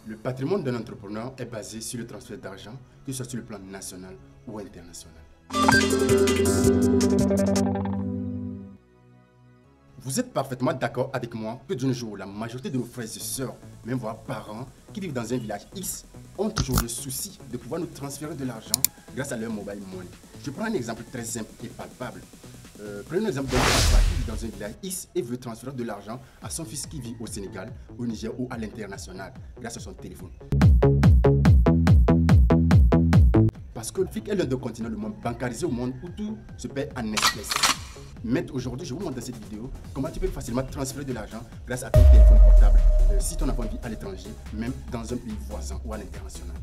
Le patrimoine d'un entrepreneur est basé sur le transfert d'argent, que ce soit sur le plan national ou international. Vous êtes parfaitement d'accord avec moi que de nos jours, la majorité de nos frères et sœurs, même voire parents, qui vivent dans un village X, ont toujours le souci de pouvoir nous transférer de l'argent grâce à leur mobile money. Je prends un exemple très simple et palpable. Prenons l'exemple d'un papa qui vit dans un village X et veut transférer de l'argent à son fils qui vit au Sénégal, au Niger ou à l'international grâce à son téléphone. Parce que l'Afrique est l'un des continents le moins bancarisé au monde où tout se paie en espèces. Mais aujourd'hui, je vous montre dans cette vidéo comment tu peux facilement transférer de l'argent grâce à ton téléphone portable si ton enfant vit à l'étranger, même dans un pays voisin ou à l'international.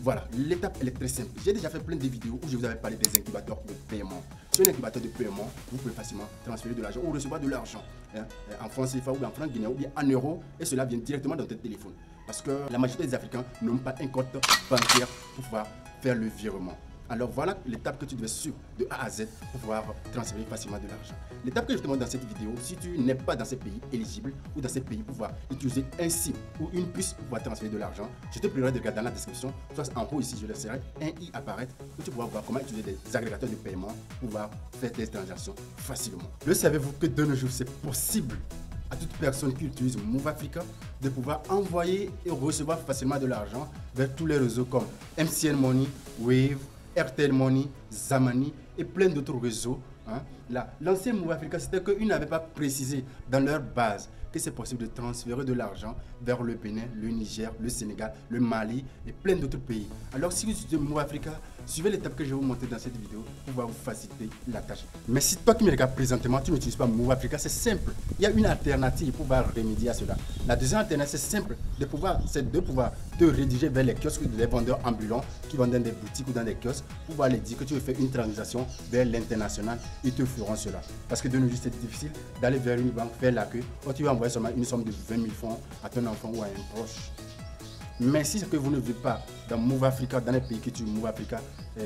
Voilà, l'étape elle est très simple. J'ai déjà fait plein de vidéos où je vous avais parlé des incubateurs de paiement. Sur un incubateur de paiement, vous pouvez facilement transférer de l'argent ou recevoir de l'argent en francs CFA ou en francs guinéens ou bien en euros et cela vient directement dans ton téléphone. Parce que la majorité des Africains n'ont pas un compte bancaire pour pouvoir faire le virement. Alors voilà l'étape que tu devais suivre de A à Z pour pouvoir transférer facilement de l'argent. L'étape que je te montre dans cette vidéo, si tu n'es pas dans ces pays éligibles ou dans ces pays pour pouvoir utiliser un SIM ou une puce pour pouvoir transférer de l'argent, je te prierai de regarder dans la description, soit en haut ici, je laisserai un i apparaître où tu pourras voir comment utiliser des agrégateurs de paiement pour pouvoir faire des transactions facilement. Le savez-vous que de nos jours, c'est possible à toute personne qui utilise Move Africa de pouvoir envoyer et recevoir facilement de l'argent vers tous les réseaux comme MTN Money, Wave, Airtel Money, Zamani et plein d'autres réseaux. L'ancien Move Africa, c'était qu'ils n'avaient pas précisé dans leur base que c'est possible de transférer de l'argent vers le Bénin, le Niger, le Sénégal, le Mali et plein d'autres pays. Alors si vous utilisez Move Africa, suivez l'étape que je vais vous montrer dans cette vidéo pour pouvoir vous faciliter la tâche. Mais si toi qui me regardes présentement, tu n'utilises pas Move Africa, c'est simple. Il y a une alternative pour pouvoir remédier à cela. La deuxième alternative, c'est simple, c'est de pouvoir te rediriger vers les kiosques des vendeurs ambulants qui vendent dans des boutiques ou dans des kiosques pour pouvoir les dire que tu veux faire une transaction vers l'international. Ils te feront cela. Parce que de nos jours, c'est difficile d'aller vers une banque, faire la queue. Ou tu vas envoyer seulement une somme de 20 000 francs à ton enfant ou à un proche. Mais si c'est que vous ne vivez pas dans Move Africa, dans les pays qui utilisent Move Africa,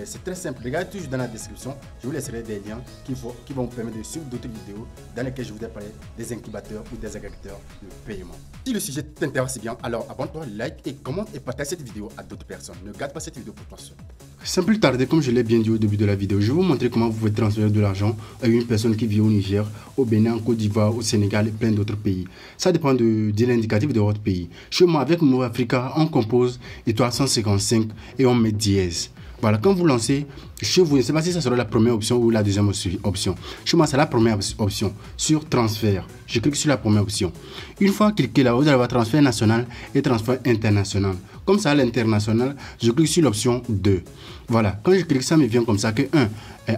c'est très simple. Regardez toujours dans la description, je vous laisserai des liens qui vont vous permettre de suivre d'autres vidéos dans lesquelles je vous ai parlé des incubateurs ou des agrégateurs de paiement. Si le sujet t'intéresse bien, alors abonne-toi, like et commente et partage cette vidéo à d'autres personnes. Ne garde pas cette vidéo pour toi seul. Sans plus tarder, comme je l'ai bien dit au début de la vidéo, je vais vous montrer comment vous pouvez transférer de l'argent à une personne qui vit au Niger, au Bénin, en Côte d'Ivoire, au Sénégal et plein d'autres pays. Ça dépend de l'indicatif de votre pays. Chez moi, avec Move Africa, on compose étoile 155 et on met dièse. Voilà, quand vous lancez, chez vous, je ne sais pas si ça sera la première option ou la deuxième option. Chez moi, c'est la première option, sur transfert. Je clique sur la première option. Une fois cliqué là, vous allez avoir transfert national et transfert international. Comme ça, à l'international, je clique sur l'option 2. Voilà, quand je clique, ça me vient comme ça que 1,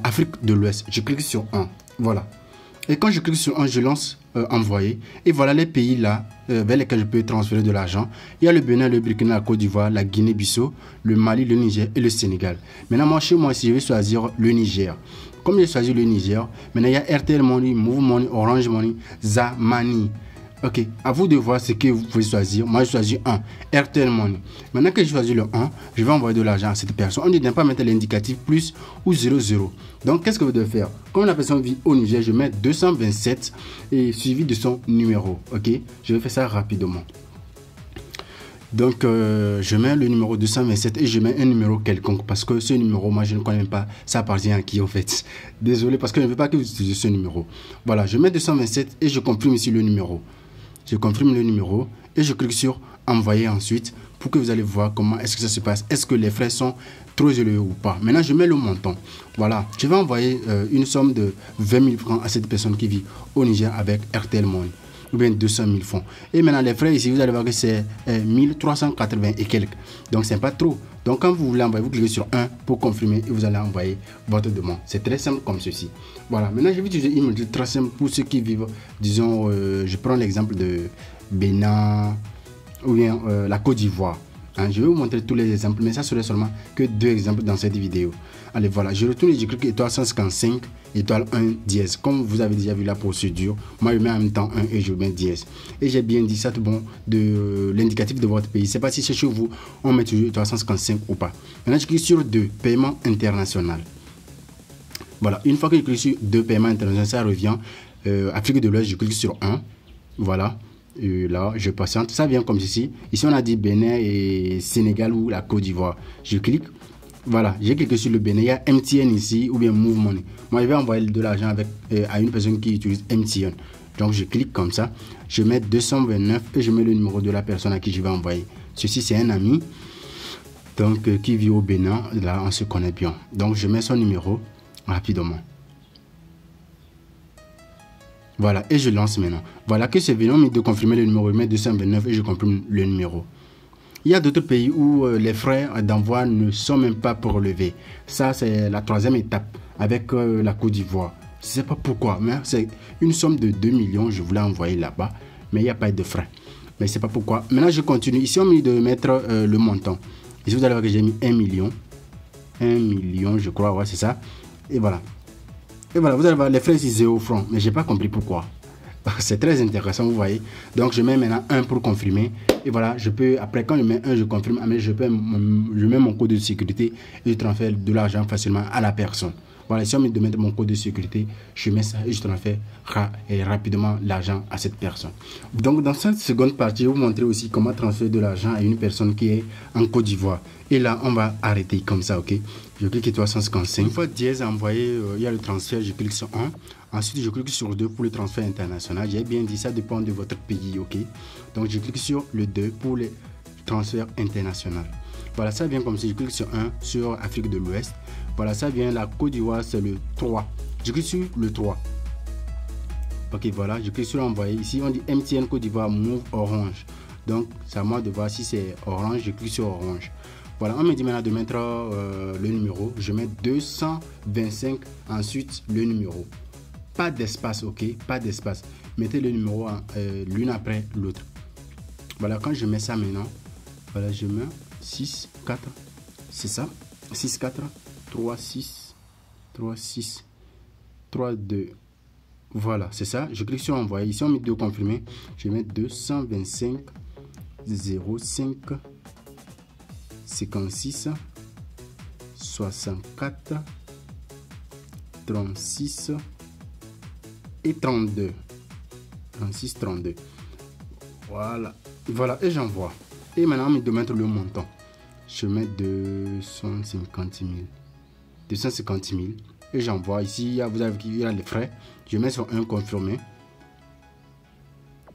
Afrique de l'Ouest. Je clique sur 1. Voilà. Et quand je clique sur 1, je lance envoyer. Et voilà les pays là vers lesquels je peux transférer de l'argent. Il y a le Bénin, le Burkina, la Côte d'Ivoire, la Guinée-Bissau, le Mali, le Niger et le Sénégal. Maintenant, moi, chez moi, si je vais choisir le Niger. Comme j'ai choisi le Niger, maintenant il y a Airtel Money, Move Money, Orange Money, Zamani. Ok, à vous de voir ce que vous pouvez choisir. Moi, je choisis 1, Airtel Money. Maintenant que je choisis le 1, je vais envoyer de l'argent à cette personne. On ne doit pas mettre l'indicatif plus ou 00. Donc, qu'est-ce que vous devez faire? Comme la personne vit au Niger, je mets 227 et suivi de son numéro. Ok, je vais faire ça rapidement. Donc, je mets le numéro 227 et je mets un numéro quelconque parce que ce numéro, moi, je ne connais pas. Ça appartient à qui, en fait? Désolé, parce que je ne veux pas que vous utilisiez ce numéro. Voilà, je mets 227 et je confirme ici le numéro. Je confirme le numéro et je clique sur envoyer ensuite pour que vous allez voir comment est-ce que ça se passe. Est-ce que les frais sont trop élevés ou pas? Maintenant, je mets le montant. Voilà, je vais envoyer une somme de 20 000 francs à cette personne qui vit au Niger avec Airtel Money. Ou bien 200 000 francs. Et maintenant, les frais ici, vous allez voir que c'est 1380 et quelques. Donc, c'est pas trop. Donc, quand vous voulez envoyer, vous cliquez sur 1 pour confirmer et vous allez envoyer votre demande. C'est très simple comme ceci. Voilà. Maintenant, je vais utiliser une méthode très simple pour ceux qui vivent, disons, je prends l'exemple de Bénin ou bien la Côte d'Ivoire. Je vais vous montrer tous les exemples, mais ça serait seulement que 2 exemples dans cette vidéo. Allez, voilà, je retourne et je clique étoile 155, étoile 1 dièse. Comme vous avez déjà vu la procédure, moi je mets en même temps 1 et je mets dièse. Et j'ai bien dit ça tout bon de l'indicatif de votre pays. C'est pas si c'est chez vous, on met toujours étoile 155 ou pas. Maintenant, je clique sur 2, paiement international. Voilà, une fois que je clique sur 2, paiement international, ça revient. Afrique de l'Ouest, je clique sur 1. Voilà. Et là, je patiente. Ça vient comme ceci. Ici, on a dit Bénin et Sénégal ou la Côte d'Ivoire. Je clique. Voilà, j'ai cliqué sur le Bénin. Il y a MTN ici ou bien Move Money. Moi, je vais envoyer de l'argent avec à une personne qui utilise MTN. Donc, je clique comme ça. Je mets 229 et je mets le numéro de la personne à qui je vais envoyer. Ceci, c'est un ami donc, qui vit au Bénin. Là, on se connaît bien. Donc, je mets son numéro rapidement. Voilà, et je lance maintenant. Voilà que c'est venu de confirmer le numéro. Je mets 229 et je confirme le numéro. Il y a d'autres pays où les frais d'envoi ne sont même pas relevés. Ça, c'est la troisième étape avec la Côte d'Ivoire. Je ne sais pas pourquoi, mais c'est une somme de 2 millions. Je voulais envoyer là-bas, mais il n'y a pas de frais. Mais je ne sais pas pourquoi. Maintenant, je continue. Ici, on m'a dit de mettre le montant. Ici, vous allez voir que j'ai mis 1 million. 1 million, je crois, ouais, c'est ça. Et voilà. Et voilà, vous allez voir les frais ici 0 francs. Mais je n'ai pas compris pourquoi. C'est très intéressant, vous voyez. Donc, je mets maintenant 1 pour confirmer. Et voilà, je peux, après quand je mets 1, je confirme. Mais je mets mon code de sécurité et je transfère de l'argent facilement à la personne. Voilà, si on me demande de mettre mon code de sécurité, je mets ça et je transfère rapidement l'argent à cette personne. Donc, dans cette seconde partie, je vais vous montrer aussi comment transférer de l'argent à une personne qui est en Côte d'Ivoire. Et là, on va arrêter comme ça, ok? Je clique sur 355. Une fois dièse envoyé, il y a le transfert, je clique sur 1. Ensuite, je clique sur 2 pour le transfert international. J'ai bien dit, ça dépend de votre pays, ok? Donc, je clique sur le 2 pour le transfert international. Voilà, ça vient comme si je clique sur 1 sur Afrique de l'Ouest. Voilà, ça vient, la Côte d'Ivoire, c'est le 3. Je clique sur le 3. Ok, voilà, je clique sur envoyer. Ici, on dit MTN Côte d'Ivoire, Move Orange. Donc, c'est à moi de voir si c'est Orange. Je clique sur Orange. Voilà, on me dit maintenant de mettre le numéro. Je mets 225, ensuite le numéro. Pas d'espace, ok? Pas d'espace. Mettez le numéro l'une après l'autre. Voilà, quand je mets ça maintenant, voilà, je mets 6, 4, c'est ça? 6, 4, 3, 6, 3, 6, 3, 2. Voilà, c'est ça. Je clique sur envoyer. Ici, on met de confirmer. Je mets 225, 05, 56, 64, 36 et 32. 36, 32. Voilà. Voilà, et j'envoie. Et maintenant, on me demande le montant. Je mets 250 000. 250 000. Et j'envoie. Ici, vous avez il y a les frais. Je mets sur un confirmé.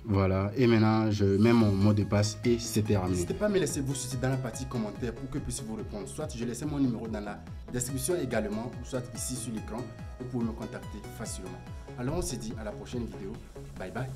Voilà. Et maintenant, je mets mon mot de passe et c'est terminé. N'hésitez pas à me laisser vos soucis dans la partie commentaire pour que je puisse vous répondre. Soit je laisse mon numéro dans la description également, ou soit ici sur l'écran. Vous pouvez me contacter facilement. Alors, on se dit à la prochaine vidéo. Bye bye.